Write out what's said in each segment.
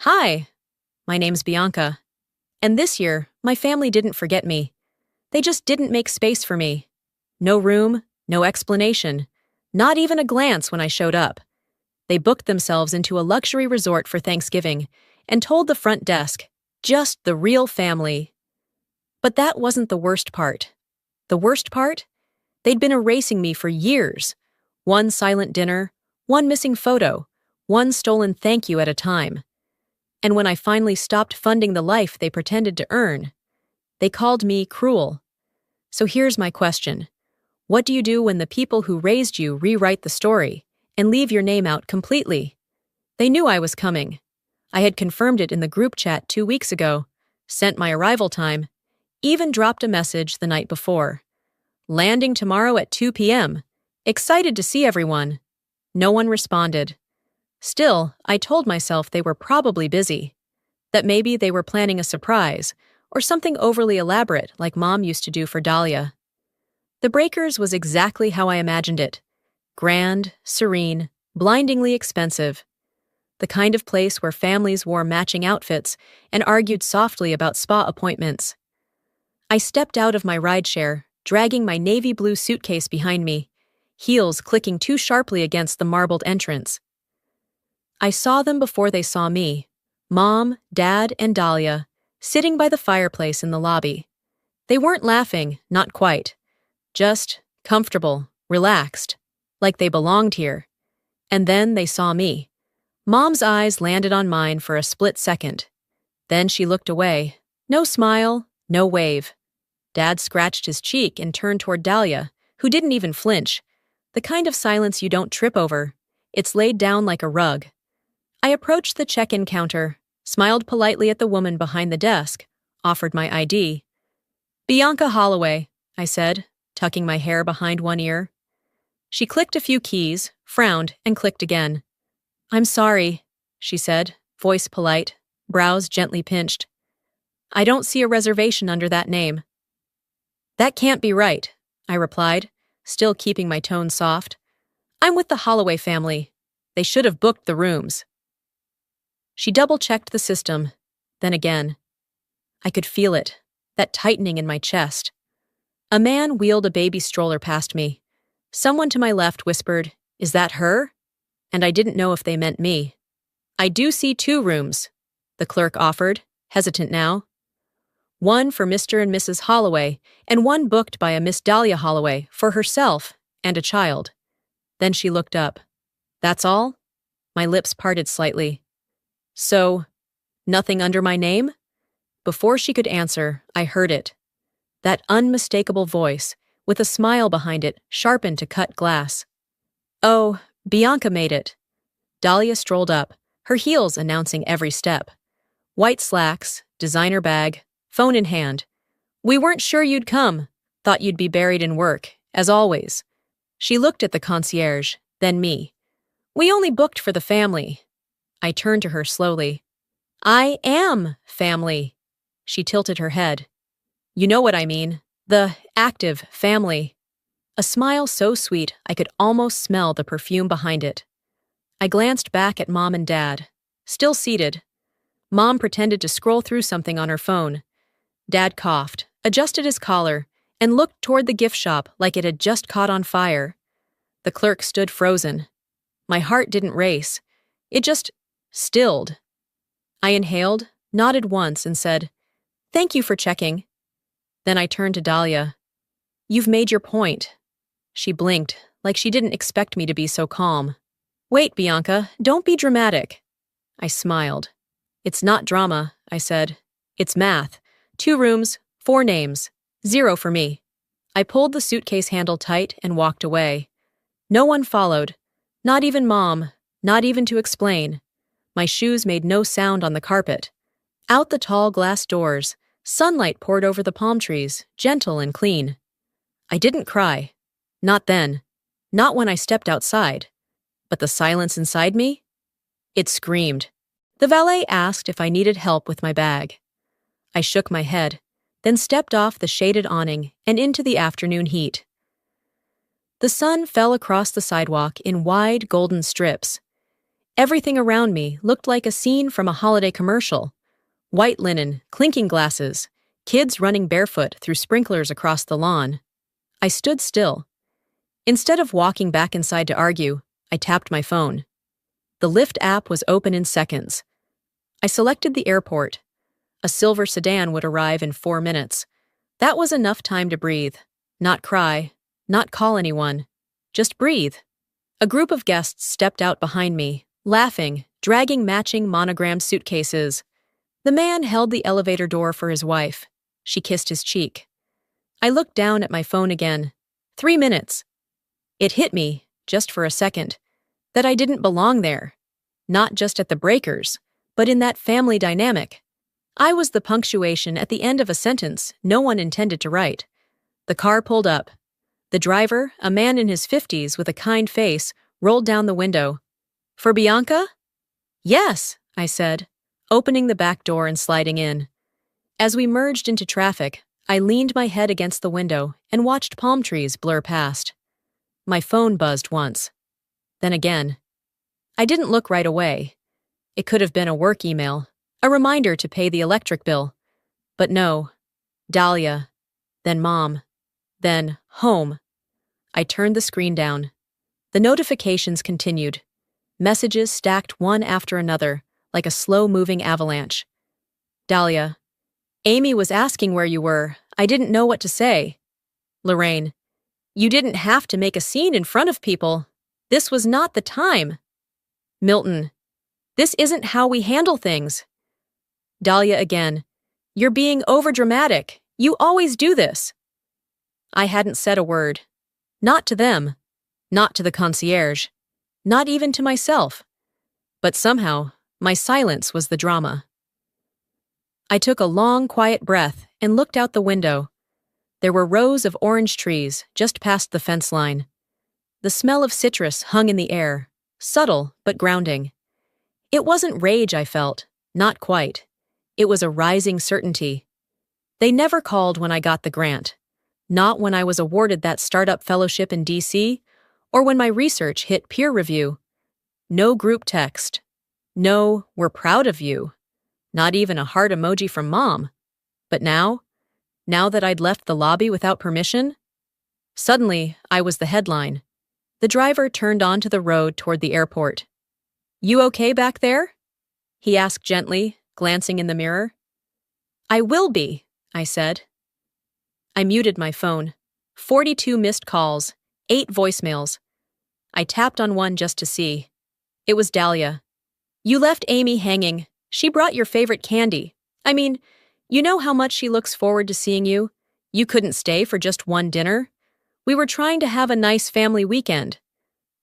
Hi, my name's Bianca. And this year, my family didn't forget me. They just didn't make space for me. No room, no explanation, not even a glance when I showed up. They booked themselves into a luxury resort for Thanksgiving and told the front desk, just the real family. But that wasn't the worst part. The worst part? They'd been erasing me for years. One silent dinner, one missing photo, one stolen thank you at a time. And when I finally stopped funding the life they pretended to earn, they called me cruel. So here's my question. What do you do when the people who raised you rewrite the story and leave your name out completely? They knew I was coming. I had confirmed it in the group chat 2 weeks ago, sent my arrival time, even dropped a message the night before. Landing tomorrow at 2 p.m. Excited to see everyone. No one responded. Still, I told myself they were probably busy, that maybe they were planning a surprise or something overly elaborate like Mom used to do for Dahlia. The Breakers was exactly how I imagined it. Grand, serene, blindingly expensive. The kind of place where families wore matching outfits and argued softly about spa appointments. I stepped out of my rideshare, dragging my navy blue suitcase behind me, heels clicking too sharply against the marbled entrance. I saw them before they saw me. Mom, Dad, and Dahlia, sitting by the fireplace in the lobby. They weren't laughing, not quite. Just comfortable, relaxed, like they belonged here. And then they saw me. Mom's eyes landed on mine for a split second. Then she looked away. No smile, no wave. Dad scratched his cheek and turned toward Dahlia, who didn't even flinch. The kind of silence you don't trip over. It's laid down like a rug. I approached the check-in counter, smiled politely at the woman behind the desk, offered my ID. Bianca Holloway, I said, tucking my hair behind one ear. She clicked a few keys, frowned, and clicked again. I'm sorry, she said, voice polite, brows gently pinched. I don't see a reservation under that name. That can't be right, I replied, still keeping my tone soft. I'm with the Holloway family. They should have booked the rooms. She double-checked the system, then again. I could feel it, that tightening in my chest. A man wheeled a baby stroller past me. Someone to my left whispered, Is that her? And I didn't know if they meant me. I do see 2 rooms, the clerk offered, hesitant now. One for Mr. and Mrs. Holloway, and one booked by a Miss Dahlia Holloway for herself and a child. Then she looked up. That's all? My lips parted slightly. So, nothing under my name? Before she could answer, I heard it. That unmistakable voice, with a smile behind it, sharpened to cut glass. Oh, Bianca made it. Dahlia strolled up, her heels announcing every step. White slacks, designer bag, phone in hand. We weren't sure you'd come, thought you'd be buried in work, as always. She looked at the concierge, then me. We only booked for the family. I turned to her slowly. I am family. She tilted her head. You know what I mean. The active family. A smile so sweet I could almost smell the perfume behind it. I glanced back at Mom and Dad, still seated. Mom pretended to scroll through something on her phone. Dad coughed, adjusted his collar, and looked toward the gift shop like it had just caught on fire. The clerk stood frozen. My heart didn't race. It just stilled. I inhaled, nodded once, and said, Thank you for checking. Then I turned to Dahlia. You've made your point. She blinked, like she didn't expect me to be so calm. Wait, Bianca, don't be dramatic. I smiled. It's not drama, I said. It's math. 2 rooms, 4 names. 0 for me. I pulled the suitcase handle tight and walked away. No one followed. Not even Mom, not even to explain. My shoes made no sound on the carpet. Out the tall glass doors, sunlight poured over the palm trees, gentle and clean. I didn't cry. Not then. Not when I stepped outside. But the silence inside me? It screamed. The valet asked if I needed help with my bag. I shook my head, then stepped off the shaded awning and into the afternoon heat. The sun fell across the sidewalk in wide golden strips. Everything around me looked like a scene from a holiday commercial. White linen, clinking glasses, kids running barefoot through sprinklers across the lawn. I stood still. Instead of walking back inside to argue, I tapped my phone. The Lyft app was open in seconds. I selected the airport. A silver sedan would arrive in 4 minutes. That was enough time to breathe. Not cry, not call anyone. Just breathe. A group of guests stepped out behind me, laughing, dragging matching monogrammed suitcases. The man held the elevator door for his wife. She kissed his cheek. I looked down at my phone again. 3 minutes. It hit me, just for a second, that I didn't belong there. Not just at the breakers, but in that family dynamic. I was the punctuation at the end of a sentence no one intended to write. The car pulled up. The driver, a man in his 50s with a kind face, rolled down the window. "For Bianca?" "Yes," I said, opening the back door and sliding in. As we merged into traffic, I leaned my head against the window and watched palm trees blur past. My phone buzzed once. Then again. I didn't look right away. It could have been a work email, a reminder to pay the electric bill. But no. Dahlia. Then Mom. Then home. I turned the screen down. The notifications continued. Messages stacked one after another, like a slow-moving avalanche. Dahlia. Amy was asking where you were. I didn't know what to say. Lorraine. You didn't have to make a scene in front of people. This was not the time. Milton. This isn't how we handle things. Dahlia again. You're being overdramatic. You always do this. I hadn't said a word. Not to them. Not to the concierge. Not even to myself. But somehow, my silence was the drama. I took a long, quiet breath and looked out the window. There were rows of orange trees just past the fence line. The smell of citrus hung in the air, subtle but grounding. It wasn't rage I felt, not quite. It was a rising certainty. They never called when I got the grant. Not when I was awarded that startup fellowship in D.C., or when my research hit peer review. No group text. No, we're proud of you. Not even a heart emoji from Mom. But now that I'd left the lobby without permission, suddenly I was the headline. The driver turned onto the road toward the airport. You okay back there? He asked gently, glancing in the mirror. I will be, I said. I muted my phone. 42 missed calls, 8 voicemails. I tapped on one just to see. It was Dahlia. You left Amy hanging. She brought your favorite candy. I mean, you know how much she looks forward to seeing you? You couldn't stay for just one dinner? We were trying to have a nice family weekend.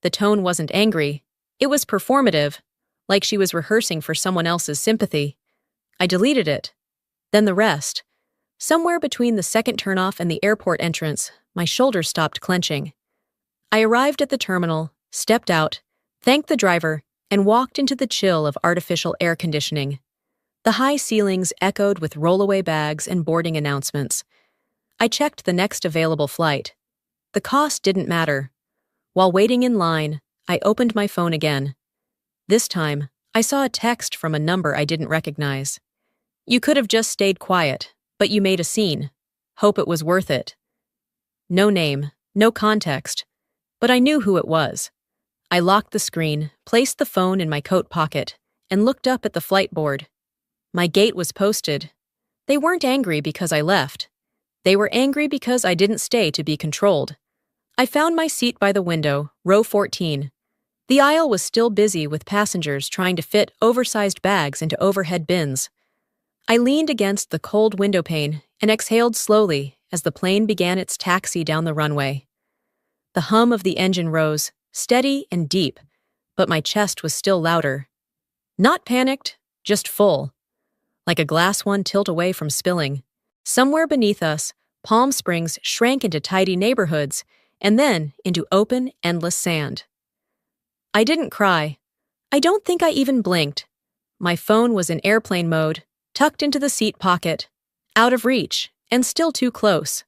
The tone wasn't angry. It was performative, like she was rehearsing for someone else's sympathy. I deleted it. Then the rest. Somewhere between the second turnoff and the airport entrance, my shoulders stopped clenching. I arrived at the terminal, stepped out, thanked the driver, and walked into the chill of artificial air conditioning. The high ceilings echoed with rollaway bags and boarding announcements. I checked the next available flight. The cost didn't matter. While waiting in line, I opened my phone again. This time, I saw a text from a number I didn't recognize. You could have just stayed quiet, but you made a scene. Hope it was worth it. No name, no context, but I knew who it was. I locked the screen, placed the phone in my coat pocket, and looked up at the flight board. My gate was posted. They weren't angry because I left. They were angry because I didn't stay to be controlled. I found my seat by the window, row 14. The aisle was still busy with passengers trying to fit oversized bags into overhead bins. I leaned against the cold window pane and exhaled slowly as the plane began its taxi down the runway. The hum of the engine rose, steady and deep, but my chest was still louder. Not panicked, just full. Like a glass one tilt away from spilling. Somewhere beneath us, Palm Springs shrank into tidy neighborhoods and then into open, endless sand. I didn't cry. I don't think I even blinked. My phone was in airplane mode, tucked into the seat pocket, out of reach, and still too close.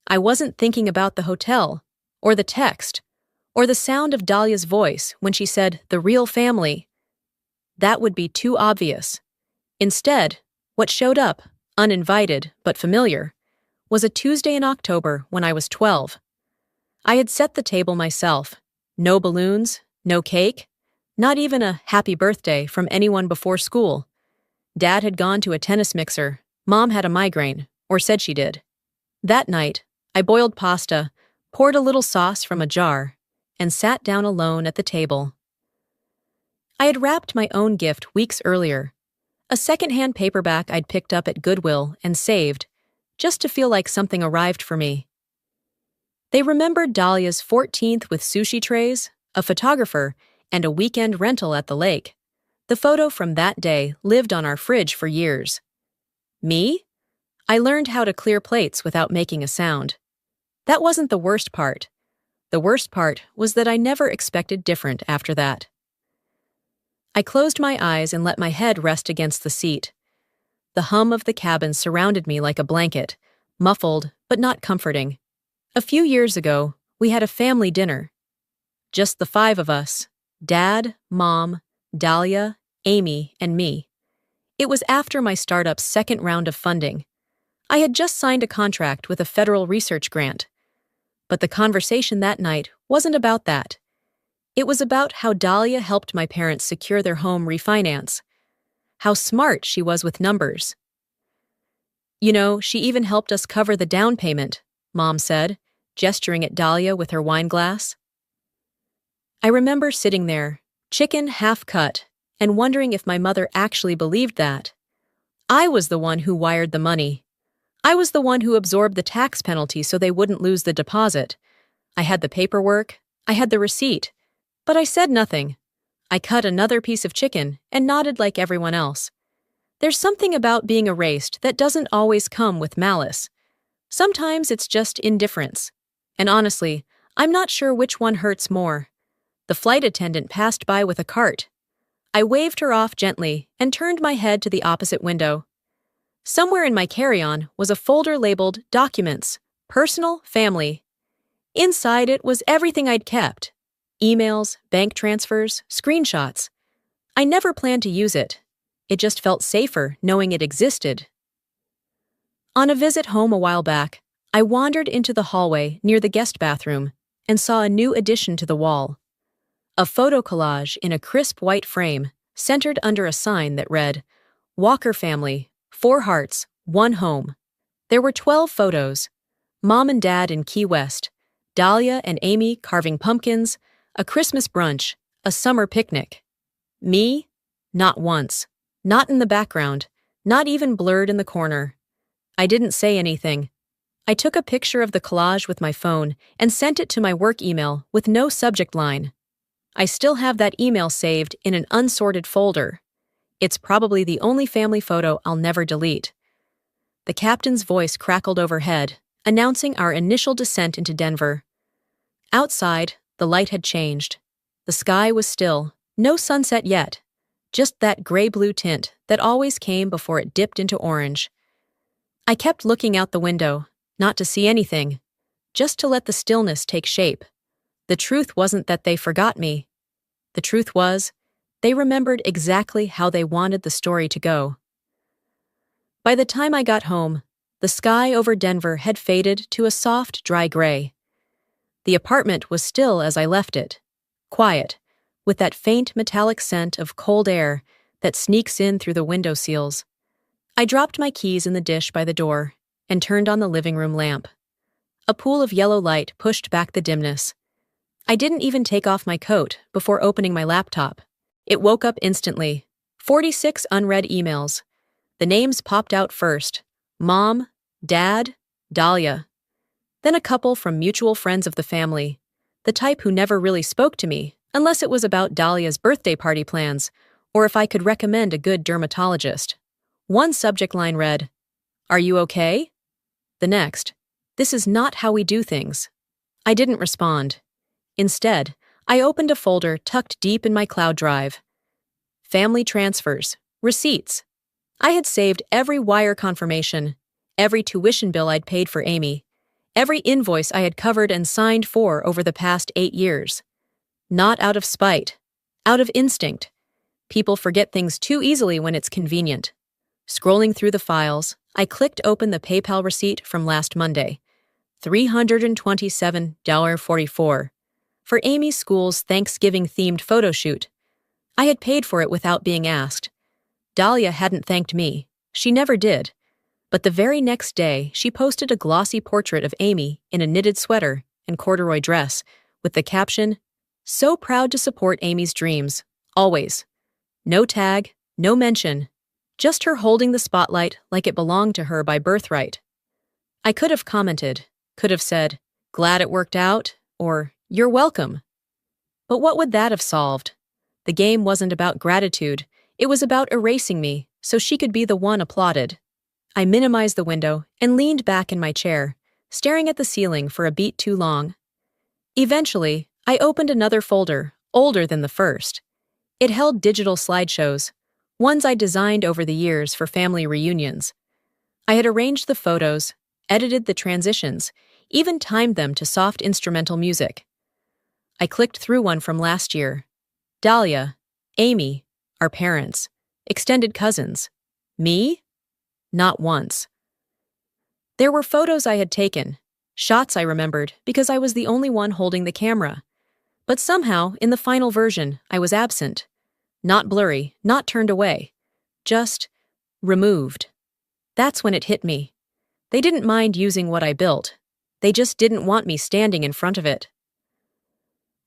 I wasn't thinking about the hotel, or the text, or the sound of Dahlia's voice when she said, "the real family." That would be too obvious. Instead, what showed up, uninvited but familiar, was a Tuesday in October when I was 12. I had set the table myself. No balloons, no cake, not even a happy birthday from anyone before school. Dad had gone to a tennis mixer, Mom had a migraine, or said she did. That night, I boiled pasta, poured a little sauce from a jar, and sat down alone at the table. I had wrapped my own gift weeks earlier, a second-hand paperback I'd picked up at Goodwill and saved, just to feel like something arrived for me. They remembered Dahlia's 14th with sushi trays, a photographer, and a weekend rental at the lake. The photo from that day lived on our fridge for years. Me? I learned how to clear plates without making a sound. That wasn't the worst part. The worst part was that I never expected different after that. I closed my eyes and let my head rest against the seat. The hum of the cabin surrounded me like a blanket, muffled but not comforting. A few years ago, we had a family dinner. Just the 5 of us: Dad, Mom, Dahlia, Amy, and me. It was after my startup's second round of funding. I had just signed a contract with a federal research grant. But the conversation that night wasn't about that. It was about how Dahlia helped my parents secure their home refinance. How smart she was with numbers. You know, she even helped us cover the down payment, Mom said, gesturing at Dahlia with her wine glass. I remember sitting there, chicken half cut, and wondering if my mother actually believed that. I was the one who wired the money. I was the one who absorbed the tax penalty so they wouldn't lose the deposit. I had the paperwork, I had the receipt, but I said nothing. I cut another piece of chicken and nodded like everyone else. There's something about being erased that doesn't always come with malice. Sometimes it's just indifference. And honestly, I'm not sure which one hurts more. The flight attendant passed by with a cart. I waved her off gently and turned my head to the opposite window. Somewhere in my carry-on was a folder labeled Documents, Personal, Family. Inside it was everything I'd kept. Emails, bank transfers, screenshots. I never planned to use it. It just felt safer knowing it existed. On a visit home a while back, I wandered into the hallway near the guest bathroom and saw a new addition to the wall. A photo collage in a crisp white frame, centered under a sign that read, Walker Family, 4 hearts, 1 home. There were 12 photos. Mom and Dad in Key West, Dahlia and Amy carving pumpkins, a Christmas brunch, a summer picnic. Me? Not once. Not in the background. Not even blurred in the corner. I didn't say anything. I took a picture of the collage with my phone and sent it to my work email with no subject line. I still have that email saved in an unsorted folder. It's probably the only family photo I'll never delete. The captain's voice crackled overhead, announcing our initial descent into Denver. Outside, the light had changed. The sky was still, no sunset yet, just that gray-blue tint that always came before it dipped into orange. I kept looking out the window, not to see anything, just to let the stillness take shape. The truth wasn't that they forgot me. The truth was, they remembered exactly how they wanted the story to go. By the time I got home, the sky over Denver had faded to a soft, dry gray. The apartment was still as I left it, quiet, with that faint metallic scent of cold air that sneaks in through the window seals. I dropped my keys in the dish by the door and turned on the living room lamp. A pool of yellow light pushed back the dimness. I didn't even take off my coat before opening my laptop. It woke up instantly. 46 unread emails. The names popped out first. Mom, Dad, Dahlia. Then a couple from mutual friends of the family, the type who never really spoke to me, unless it was about Dahlia's birthday party plans, or if I could recommend a good dermatologist. One subject line read, "Are you okay?" The next, "This is not how we do things." I didn't respond. Instead, I opened a folder tucked deep in my cloud drive. Family transfers, receipts. I had saved every wire confirmation, every tuition bill I'd paid for Amy, every invoice I had covered and signed for over the past 8 years. Not out of spite, out of instinct. People forget things too easily when it's convenient. Scrolling through the files, I clicked open the PayPal receipt from last Monday. $327.44 for Amy's school's Thanksgiving-themed photo shoot. I had paid for it without being asked. Dahlia hadn't thanked me. She never did. But the very next day, she posted a glossy portrait of Amy in a knitted sweater and corduroy dress with the caption, "So proud to support Amy's dreams, always." No tag, no mention, just her holding the spotlight like it belonged to her by birthright. I could have commented, could have said, "Glad it worked out," or "You're welcome." But what would that have solved? The game wasn't about gratitude, it was about erasing me so she could be the one applauded. I minimized the window and leaned back in my chair, staring at the ceiling for a beat too long. Eventually, I opened another folder, older than the first. It held digital slideshows, ones I designed over the years for family reunions. I had arranged the photos, edited the transitions, even timed them to soft instrumental music. I clicked through one from last year. Dahlia, Amy, our parents, extended cousins. Me? Not once. There were photos I had taken, shots I remembered because I was the only one holding the camera. But somehow, in the final version, I was absent. Not blurry, not turned away. Just removed. That's when it hit me. They didn't mind using what I built. They just didn't want me standing in front of it.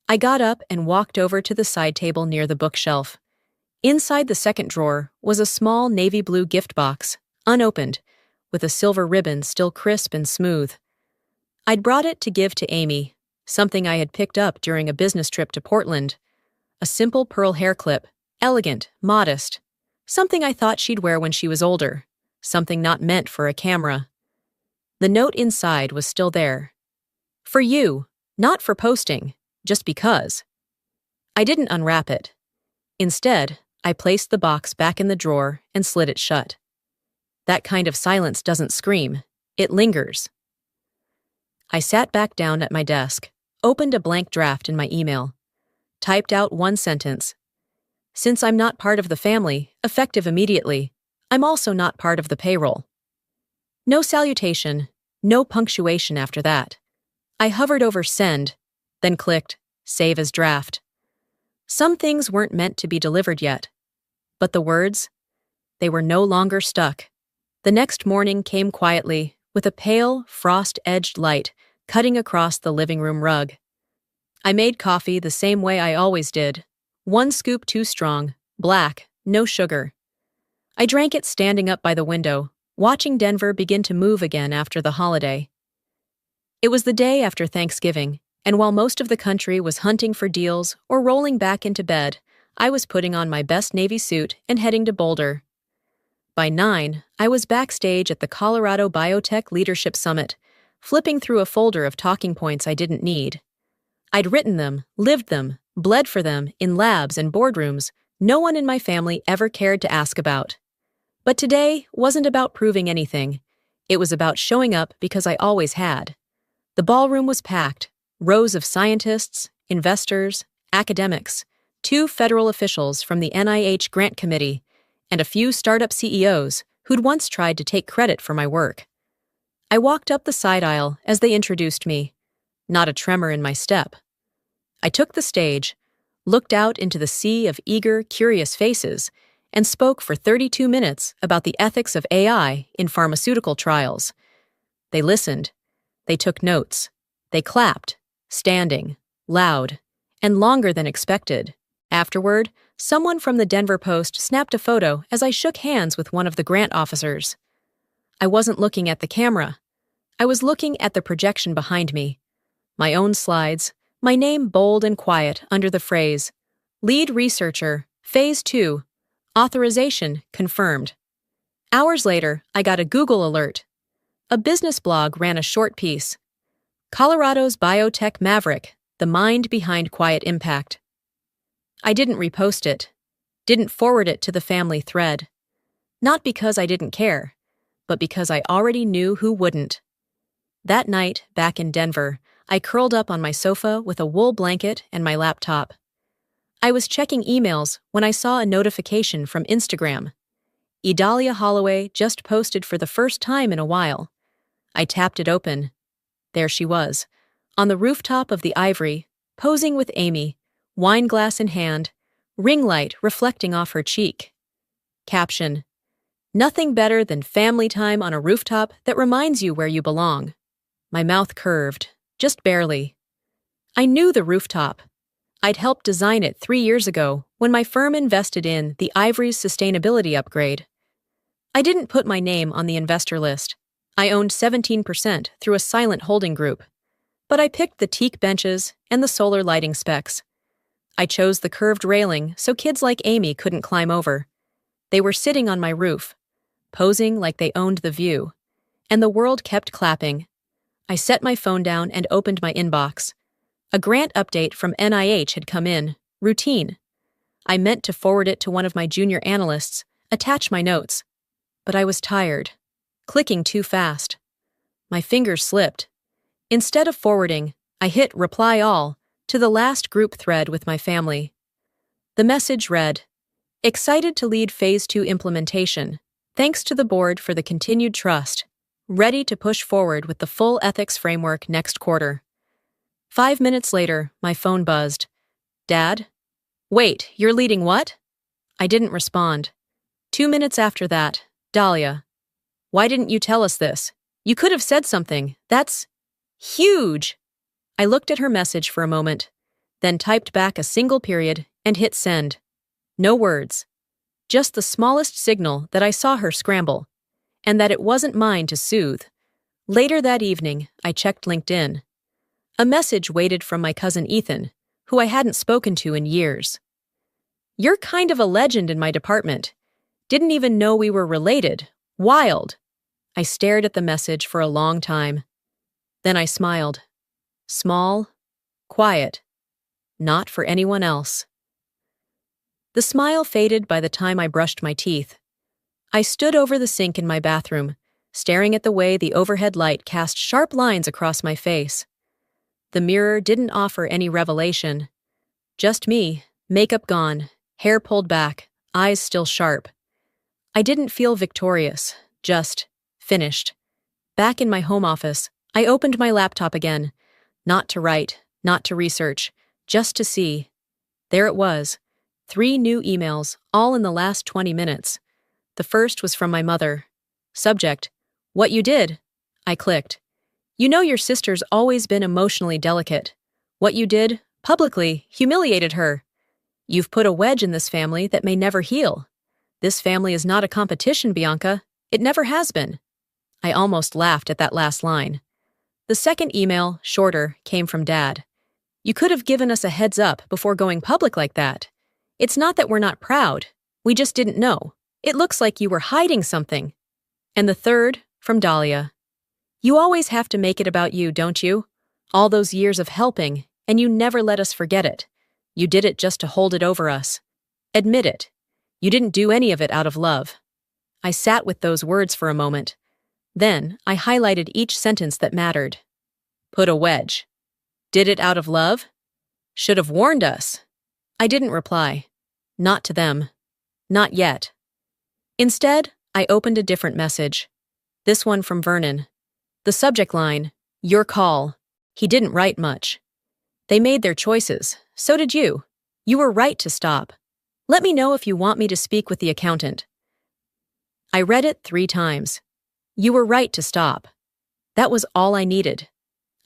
I got up and walked over to the side table near the bookshelf. Inside the second drawer was a small navy blue gift box, unopened, with a silver ribbon still crisp and smooth. I'd brought it to give to Amy, something I had picked up during a business trip to Portland. A simple pearl hair clip, elegant, modest. Something I thought she'd wear when she was older. Something not meant for a camera. The note inside was still there. For you, not for posting, just because. I didn't unwrap it. Instead, I placed the box back in the drawer and slid it shut. That kind of silence doesn't scream, it lingers. I sat back down at my desk, opened a blank draft in my email, typed out one sentence. Since I'm not part of the family, effective immediately, I'm also not part of the payroll. No salutation, no punctuation after that. I hovered over send, then clicked save as draft. Some things weren't meant to be delivered yet. But the words? They were no longer stuck. The next morning came quietly, with a pale, frost-edged light cutting across the living room rug. I made coffee the same way I always did. 1 scoop too strong, black, no sugar. I drank it standing up by the window, watching Denver begin to move again after the holiday. It was the day after Thanksgiving, and while most of the country was hunting for deals or rolling back into bed, I was putting on my best Navy suit and heading to Boulder. By 9, I was backstage at the Colorado Biotech Leadership Summit, flipping through a folder of talking points I didn't need. I'd written them, lived them, bled for them in labs and boardrooms no one in my family ever cared to ask about. But today wasn't about proving anything. It was about showing up because I always had. The ballroom was packed, rows of scientists, investors, academics, 2 federal officials from the NIH Grant Committee, and a few startup CEOs who'd once tried to take credit for my work. I walked up the side aisle as they introduced me, not a tremor in my step. I took the stage, looked out into the sea of eager, curious faces, and spoke for 32 minutes about the ethics of AI in pharmaceutical trials. They listened. They took notes. They clapped, standing, loud, and longer than expected. Afterward, someone from the Denver Post snapped a photo as I shook hands with one of the grant officers. I wasn't looking at the camera. I was looking at the projection behind me. My own slides, my name bold and quiet under the phrase, Lead Researcher, Phase 2, Authorization Confirmed. Hours later, I got a Google alert. A business blog ran a short piece. Colorado's biotech maverick, the mind behind quiet impact. I didn't repost it, didn't forward it to the family thread. Not because I didn't care, but because I already knew who wouldn't. That night, back in Denver, I curled up on my sofa with a wool blanket and my laptop. I was checking emails when I saw a notification from Instagram. Idalia Holloway just posted for the first time in a while. I tapped it open. There she was, on the rooftop of the Ivory, posing with Amy, wine glass in hand, ring light reflecting off her cheek. Caption: nothing better than family time on a rooftop that reminds you where you belong. My mouth curved, just barely. I knew the rooftop. I'd helped design it 3 years ago when my firm invested in the Ivory's sustainability upgrade. I didn't put my name on the investor list. I owned 17% through a silent holding group. But I picked the teak benches and the solar lighting specs. I chose the curved railing so kids like Amy couldn't climb over. They were sitting on my roof, posing like they owned the view. And the world kept clapping. I set my phone down and opened my inbox. A grant update from NIH had come in, routine. I meant to forward it to one of my junior analysts, attach my notes. But I was tired, clicking too fast. My fingers slipped. Instead of forwarding, I hit reply all to the last group thread with my family. The message read, excited to lead Phase 2 implementation. Thanks to the board for the continued trust. Ready to push forward with the full ethics framework next quarter. 5 minutes later, my phone buzzed. Dad? Wait, you're leading what? I didn't respond. 2 minutes after that, Dahlia. Why didn't you tell us this? You could have said something. That's huge. I looked at her message for a moment, then typed back a single period and hit send. No words. Just the smallest signal that I saw her scramble, and that it wasn't mine to soothe. Later that evening, I checked LinkedIn. A message waited from my cousin Ethan, who I hadn't spoken to in years. You're kind of a legend in my department. Didn't even know we were related. Wild. I stared at the message for a long time. Then I smiled. Small, quiet. Not for anyone else. The smile faded by the time I brushed my teeth. I stood over the sink in my bathroom, staring at the way the overhead light cast sharp lines across my face. The mirror didn't offer any revelation. Just me, makeup gone, hair pulled back, eyes still sharp. I didn't feel victorious, just finished. Back in my home office, I opened my laptop again. Not to write, not to research, just to see. There it was. 3 new emails, all in the last 20 minutes. The first was from my mother. Subject: what you did. I clicked. You know your sister's always been emotionally delicate. What you did, publicly, humiliated her. You've put a wedge in this family that may never heal. This family is not a competition, Bianca. It never has been. I almost laughed at that last line. The second email, shorter, came from Dad. You could have given us a heads up before going public like that. It's not that we're not proud. We just didn't know. It looks like you were hiding something. And the third, from Dahlia. You always have to make it about you, don't you? All those years of helping, and you never let us forget it. You did it just to hold it over us. Admit it. You didn't do any of it out of love. I sat with those words for a moment. Then I highlighted each sentence that mattered. Put a wedge. Did it out of love? Should have warned us. I didn't reply. Not to them. Not yet. Instead, I opened a different message. This one from Vernon. The subject line, your call. He didn't write much. They made their choices. So did you. You were right to stop. Let me know if you want me to speak with the accountant. I read it 3 times. You were right to stop. That was all I needed.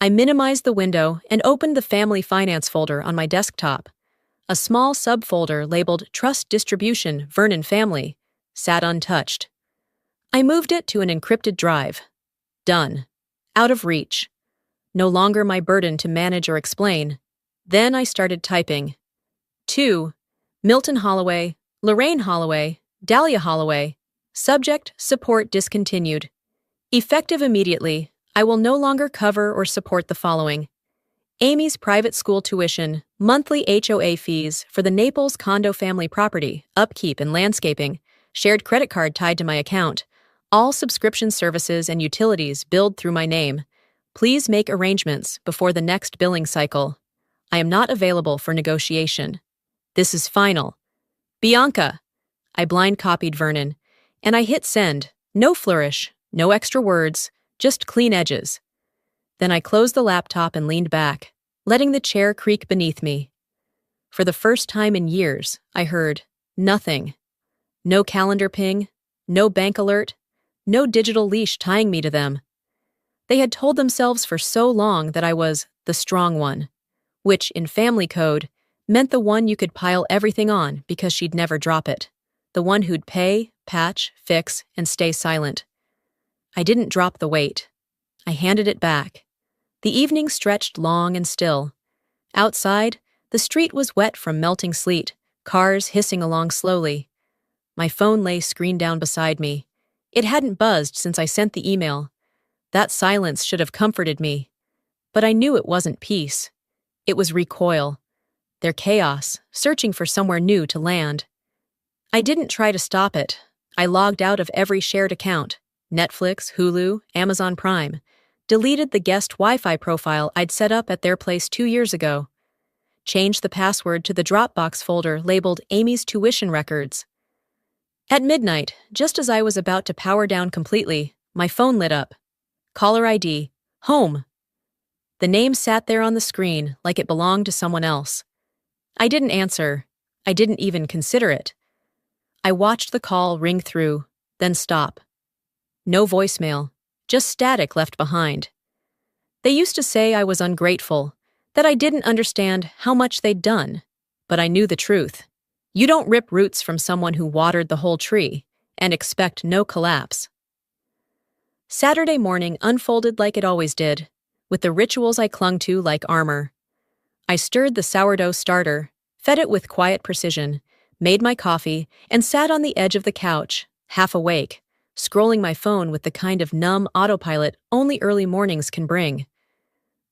I minimized the window and opened the family finance folder on my desktop. A small subfolder labeled Trust Distribution Vernon Family sat untouched. I moved it to an encrypted drive. Done. Out of reach. No longer my burden to manage or explain. Then I started typing. 2. Milton Holloway, Lorraine Holloway, Dahlia Holloway. Subject, support discontinued. Effective immediately, I will no longer cover or support the following. Amy's private school tuition, monthly HOA fees for the Naples condo family property, upkeep and landscaping, shared credit card tied to my account, all subscription services and utilities billed through my name. Please make arrangements before the next billing cycle. I am not available for negotiation. This is final. Bianca. I blind copied Vernon, and I hit send. No flourish, no extra words, just clean edges. Then I closed the laptop and leaned back, letting the chair creak beneath me. For the first time in years, I heard nothing. No calendar ping, no bank alert, no digital leash tying me to them. They had told themselves for so long that I was the strong one, which, in family code, meant the one you could pile everything on because she'd never drop it. The one who'd pay, patch, fix, and stay silent. I didn't drop the weight. I handed it back. The evening stretched long and still. Outside, the street was wet from melting sleet, cars hissing along slowly. My phone lay screen down beside me. It hadn't buzzed since I sent the email. That silence should have comforted me. But I knew it wasn't peace. It was recoil. Their chaos, searching for somewhere new to land. I didn't try to stop it. I logged out of every shared account, Netflix, Hulu, Amazon Prime, deleted the guest Wi-Fi profile I'd set up at their place 2 years ago, changed the password to the Dropbox folder labeled Amy's Tuition Records. At midnight, just as I was about to power down completely, my phone lit up. Caller ID, home. The name sat there on the screen like it belonged to someone else. I didn't answer. I didn't even consider it. I watched the call ring through, then stop. No voicemail, just static left behind. They used to say I was ungrateful, that I didn't understand how much they'd done, but I knew the truth. You don't rip roots from someone who watered the whole tree and expect no collapse. Saturday morning unfolded like it always did, with the rituals I clung to like armor. I stirred the sourdough starter, fed it with quiet precision, made my coffee, and sat on the edge of the couch, half awake, scrolling my phone with the kind of numb autopilot only early mornings can bring.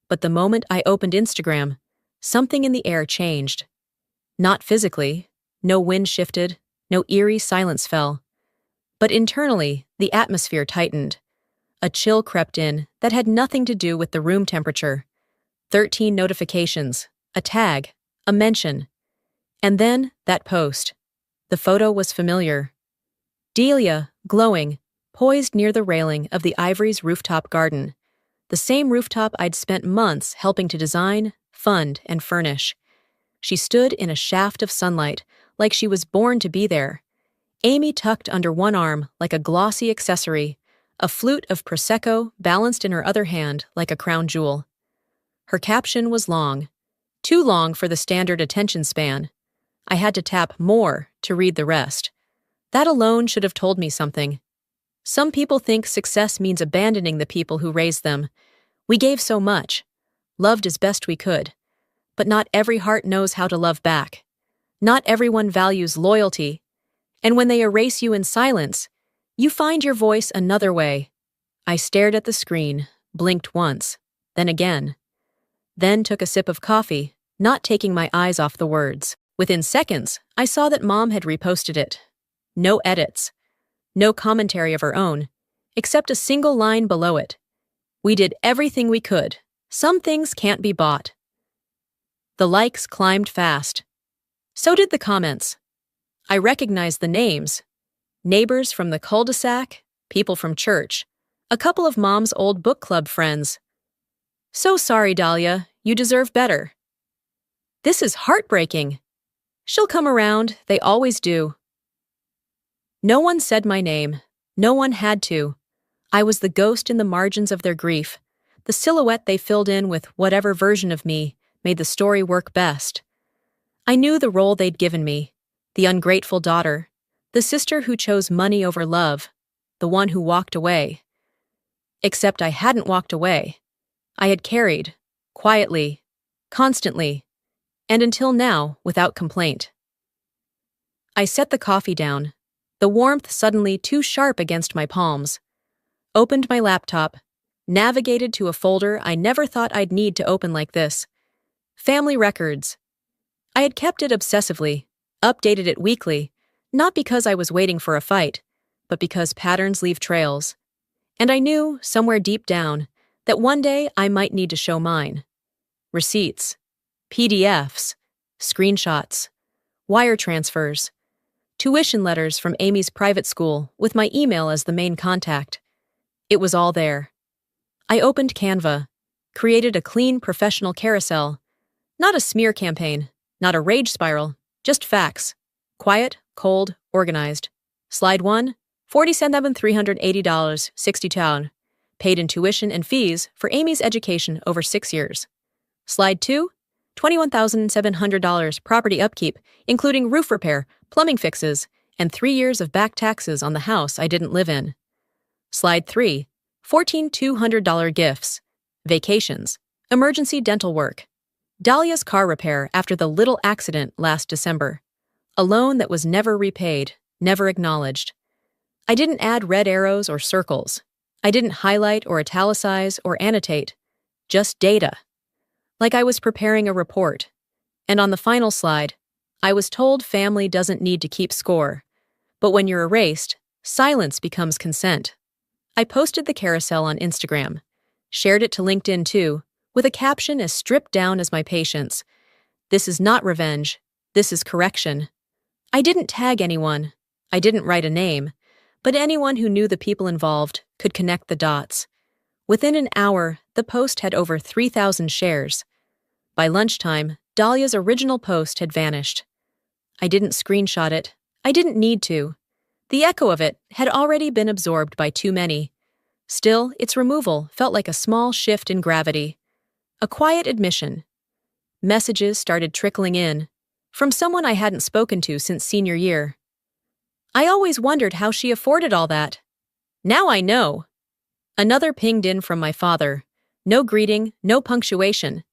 But the moment I opened Instagram, something in the air changed. Not physically, no wind shifted, no eerie silence fell. But internally, the atmosphere tightened. A chill crept in that had nothing to do with the room temperature. 13 notifications, a tag, a mention. And then, that post. The photo was familiar. Delia, glowing, poised near the railing of the Ivory's rooftop garden. The same rooftop I'd spent months helping to design, fund, and furnish. She stood in a shaft of sunlight, like she was born to be there. Amy tucked under one arm like a glossy accessory, a flute of Prosecco balanced in her other hand like a crown jewel. Her caption was long. Too long for the standard attention span. I had to tap more to read the rest. That alone should have told me something. Some people think success means abandoning the people who raised them. We gave so much, loved as best we could. But not every heart knows how to love back. Not everyone values loyalty. And when they erase you in silence, you find your voice another way. I stared at the screen, blinked once, then again. Then took a sip of coffee, not taking my eyes off the words. Within seconds, I saw that Mom had reposted it. No edits. No commentary of her own, except a single line below it. We did everything we could. Some things can't be bought. The likes climbed fast. So did the comments. I recognized the names. Neighbors from the cul-de-sac, people from church, a couple of Mom's old book club friends. So sorry, Dahlia, you deserve better. This is heartbreaking. She'll come around, they always do. No one said my name. No one had to. I was the ghost in the margins of their grief. The silhouette they filled in with whatever version of me made the story work best. I knew the role they'd given me. The ungrateful daughter. The sister who chose money over love. The one who walked away. Except I hadn't walked away. I had carried. Quietly. Constantly. And until now, without complaint. I set the coffee down. The warmth suddenly too sharp against my palms. Opened my laptop, navigated to a folder I never thought I'd need to open like this. Family records. I had kept it obsessively, updated it weekly, not because I was waiting for a fight, but because patterns leave trails. And I knew, somewhere deep down, that one day I might need to show mine. Receipts, PDFs, screenshots, wire transfers, tuition letters from Amy's private school with my email as the main contact. It was all there. I opened Canva, created a clean professional carousel. Not a smear campaign, not a rage spiral, just facts. Quiet, cold, organized. Slide 1, $47,380, 60 paid in tuition and fees for Amy's education over 6 years. Slide 2, $21,700 property upkeep, including roof repair, plumbing fixes, and 3 years of back taxes on the house I didn't live in. Slide 3, $14,200 gifts, vacations, emergency dental work, Dahlia's car repair after the little accident last December, a loan that was never repaid, never acknowledged. I didn't add red arrows or circles. I didn't highlight or italicize or annotate, just data. Like I was preparing a report. And on the final slide, I was told family doesn't need to keep score. But when you're erased, silence becomes consent. I posted the carousel on Instagram, shared it to LinkedIn too, with a caption as stripped down as my patience. This is not revenge. This is correction. I didn't tag anyone. I didn't write a name. But anyone who knew the people involved could connect the dots. Within an hour, the post had over 3,000 shares. By lunchtime, Dahlia's original post had vanished. I didn't screenshot it. I didn't need to. The echo of it had already been absorbed by too many. Still, its removal felt like a small shift in gravity. A quiet admission. Messages started trickling in, from someone I hadn't spoken to since senior year. I always wondered how she afforded all that. Now I know. Another pinged in from my father. No greeting, no punctuation.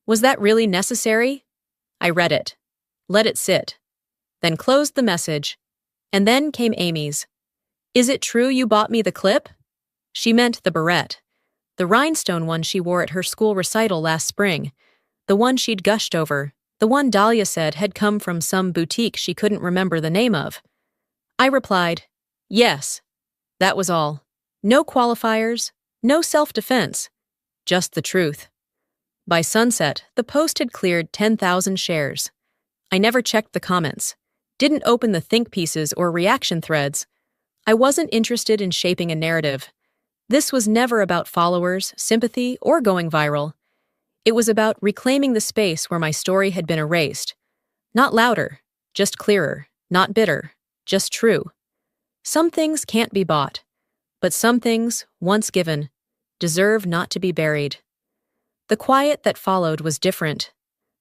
Was that really necessary? I read it. Let it sit. Then closed the message. And then came Amy's. Is it true you bought me the clip? She meant the barrette. The rhinestone one she wore at her school recital last spring. The one she'd gushed over. The one Dahlia said had come from some boutique she couldn't remember the name of. I replied, yes. That was all. No qualifiers, no self-defense. Just the truth. By sunset, the post had cleared 10,000 shares. I never checked the comments. Didn't open the think pieces or reaction threads. I wasn't interested in shaping a narrative. This was never about followers, sympathy, or going viral. It was about reclaiming the space where my story had been erased. Not louder, just clearer, not bitter, just true. Some things can't be bought, but some things, once given, deserve not to be buried. The quiet that followed was different.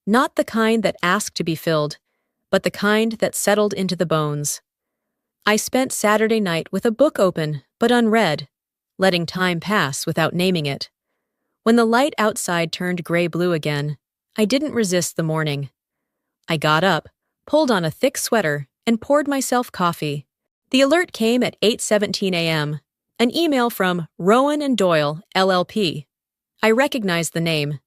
Not the kind that asked to be filled, but the kind that settled into the bones. I spent Saturday night with a book open, but unread, letting time pass without naming it. When the light outside turned gray-blue again, I didn't resist the morning. I got up, pulled on a thick sweater, and poured myself coffee. The alert came at 8:17 a.m., an email from Rowan and Doyle, LLP. I recognized the name.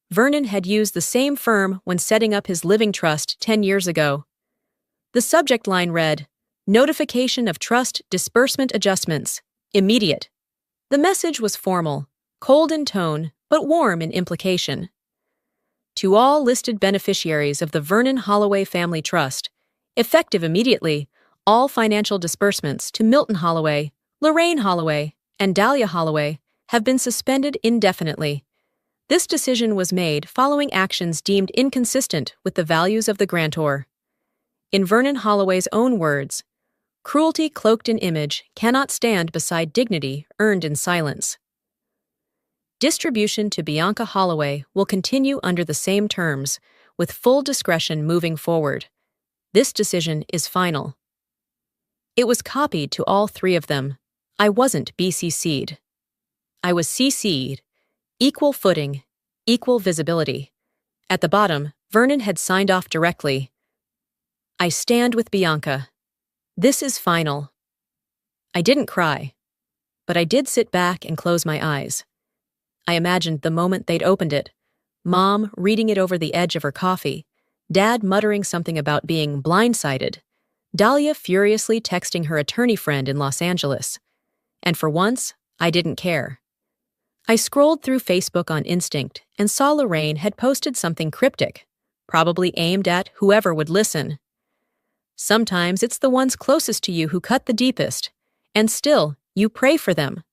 Vernon had used the same firm when setting up his living trust 10 years ago. The subject line read, Notification of Trust Disbursement Adjustments, Immediate. The message was formal, cold in tone, but warm in implication. To all listed beneficiaries of the Vernon Holloway Family Trust, effective immediately, all financial disbursements to Milton Holloway, Lorraine Holloway, and Dahlia Holloway have been suspended indefinitely. This decision was made following actions deemed inconsistent with the values of the grantor. In Vernon Holloway's own words, cruelty cloaked in image cannot stand beside dignity earned in silence. Distribution to Bianca Holloway will continue under the same terms, with full discretion moving forward. This decision is final. It was copied to all three of them. I wasn't BCC'd. I was CC'd. Equal footing, equal visibility. At the bottom, Vernon had signed off directly. I stand with Bianca. This is final. I didn't cry, but I did sit back and close my eyes. I imagined the moment they'd opened it, Mom reading it over the edge of her coffee, Dad muttering something about being blindsided, Dahlia furiously texting her attorney friend in Los Angeles. And for once, I didn't care. I scrolled through Facebook on instinct and saw Lorraine had posted something cryptic, probably aimed at whoever would listen. Sometimes it's the ones closest to you who cut the deepest, and still, you pray for them.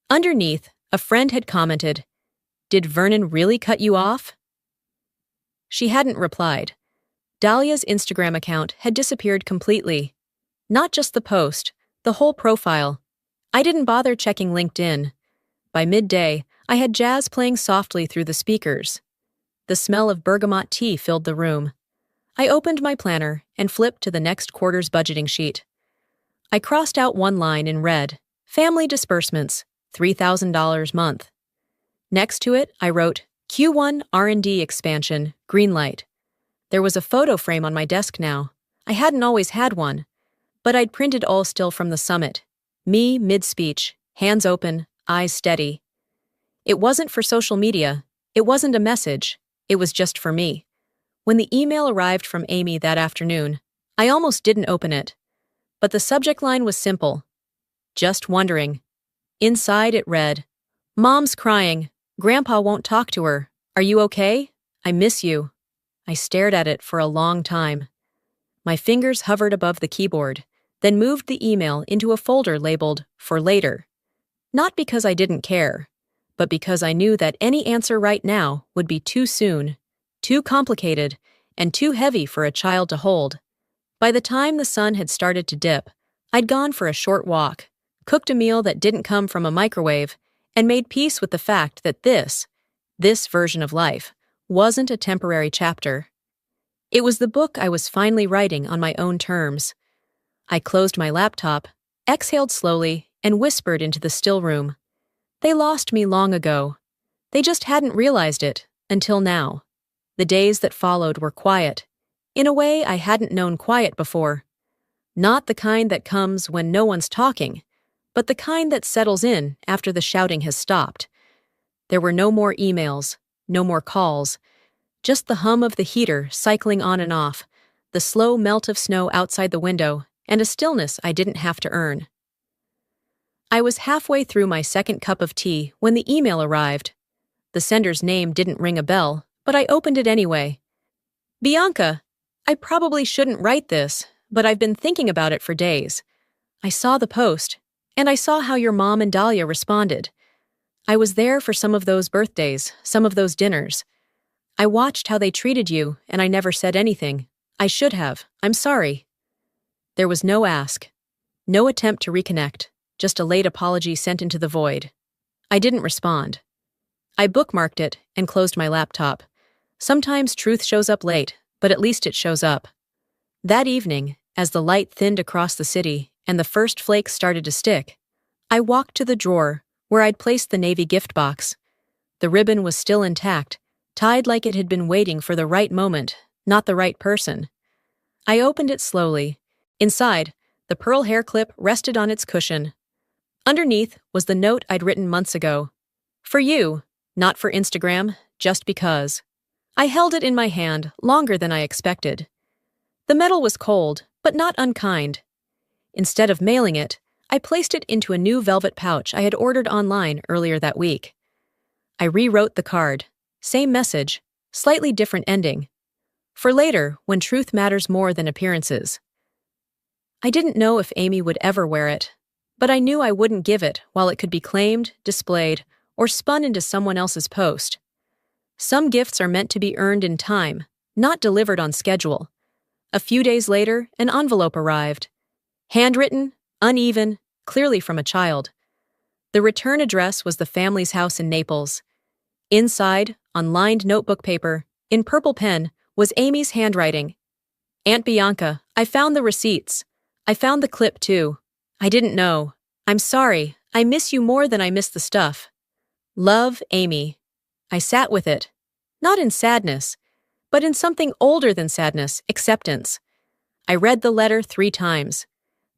Underneath, a friend had commented, "Did Vernon really cut you off?" She hadn't replied. Dahlia's Instagram account had disappeared completely. Not just the post, the whole profile. I didn't bother checking LinkedIn. By midday, I had jazz playing softly through the speakers. The smell of bergamot tea filled the room. I opened my planner and flipped to the next quarter's budgeting sheet. I crossed out one line in red, family disbursements, $3,000 month. Next to it, I wrote, Q1 R&D expansion, green light. There was a photo frame on my desk now. I hadn't always had one, but I'd printed all still from the summit. Me, mid-speech, hands open, eyes steady. It wasn't for social media. It wasn't a message. It was just for me. When the email arrived from Amy that afternoon, I almost didn't open it. But the subject line was simple. Just wondering. Inside it read, Mom's crying. Grandpa won't talk to her. Are you okay? I miss you. I stared at it for a long time. My fingers hovered above the keyboard, then moved the email into a folder labeled For Later. Not because I didn't care, but because I knew that any answer right now would be too soon, too complicated, and too heavy for a child to hold. By the time the sun had started to dip, I'd gone for a short walk, cooked a meal that didn't come from a microwave, and made peace with the fact that this version of life, wasn't a temporary chapter. It was the book I was finally writing on my own terms. I closed my laptop, exhaled slowly, and whispered into the still room. They lost me long ago. They just hadn't realized it, until now. The days that followed were quiet, in a way I hadn't known quiet before. Not the kind that comes when no one's talking, but the kind that settles in after the shouting has stopped. There were no more emails, no more calls, just the hum of the heater cycling on and off, the slow melt of snow outside the window, and a stillness I didn't have to earn. I was halfway through my second cup of tea when the email arrived. The sender's name didn't ring a bell, but I opened it anyway. Bianca, I probably shouldn't write this, but I've been thinking about it for days. I saw the post, and I saw how your mom and Dahlia responded. I was there for some of those birthdays, some of those dinners. I watched how they treated you, and I never said anything. I should have. I'm sorry. There was no ask, no attempt to reconnect, just a late apology sent into the void. I didn't respond. I bookmarked it and closed my laptop. Sometimes truth shows up late, but at least it shows up. That evening, as the light thinned across the city and the first flakes started to stick, I walked to the drawer where I'd placed the Navy gift box. The ribbon was still intact, tied like it had been waiting for the right moment, not the right person. I opened it slowly. Inside, the pearl hair clip rested on its cushion. Underneath was the note I'd written months ago. For you, not for Instagram, just because. I held it in my hand longer than I expected. The metal was cold, but not unkind. Instead of mailing it, I placed it into a new velvet pouch I had ordered online earlier that week. I rewrote the card. Same message, slightly different ending. For later, when truth matters more than appearances. I didn't know if Amy would ever wear it, but I knew I wouldn't give it while it could be claimed, displayed, or spun into someone else's post. Some gifts are meant to be earned in time, not delivered on schedule. A few days later, an envelope arrived. Handwritten, uneven, clearly from a child. The return address was the family's house in Naples. Inside, on lined notebook paper, in purple pen, was Amy's handwriting. Aunt Bianca, I found the receipts. I found the clip too. I didn't know. I'm sorry. I miss you more than I miss the stuff. Love, Amy. I sat with it. Not in sadness, but in something older than sadness, acceptance. I read the letter 3 times.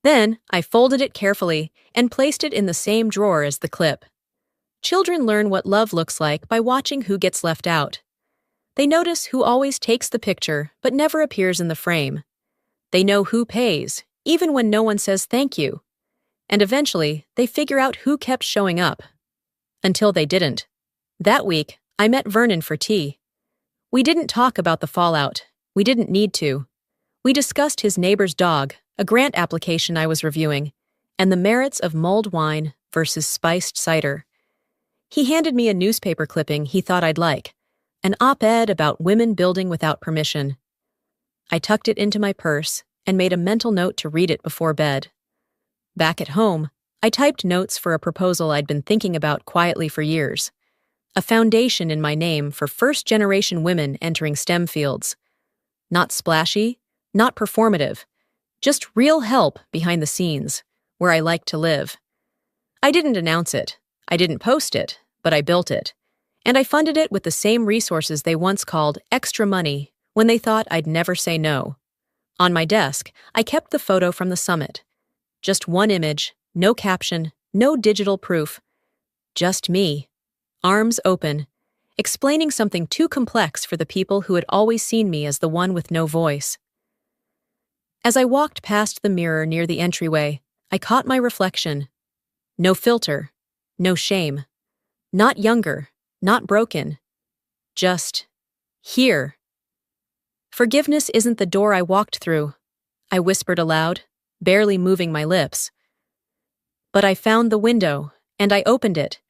Then, I folded it carefully and placed it in the same drawer as the clip. Children learn what love looks like by watching who gets left out. They notice who always takes the picture but never appears in the frame. They know who pays, even when no one says thank you. And eventually, they figure out who kept showing up. Until they didn't. That week, I met Vernon for tea. We didn't talk about the fallout. We didn't need to. We discussed his neighbor's dog, a grant application I was reviewing, and the merits of mulled wine versus spiced cider. He handed me a newspaper clipping he thought I'd like, an op-ed about women building without permission. I tucked it into my purse and made a mental note to read it before bed. Back at home, I typed notes for a proposal I'd been thinking about quietly for years. A foundation in my name for first-generation women entering STEM fields. Not splashy, not performative, just real help behind the scenes, where I like to live. I didn't announce it, I didn't post it, but I built it. And I funded it with the same resources they once called extra money when they thought I'd never say no. On my desk, I kept the photo from the summit. Just one image, no caption, no digital proof. Just me, arms open, explaining something too complex for the people who had always seen me as the one with no voice. As I walked past the mirror near the entryway, I caught my reflection. No filter, no shame. Not younger, not broken. Just here. Forgiveness isn't the door I walked through, I whispered aloud, barely moving my lips. But I found the window, and I opened it,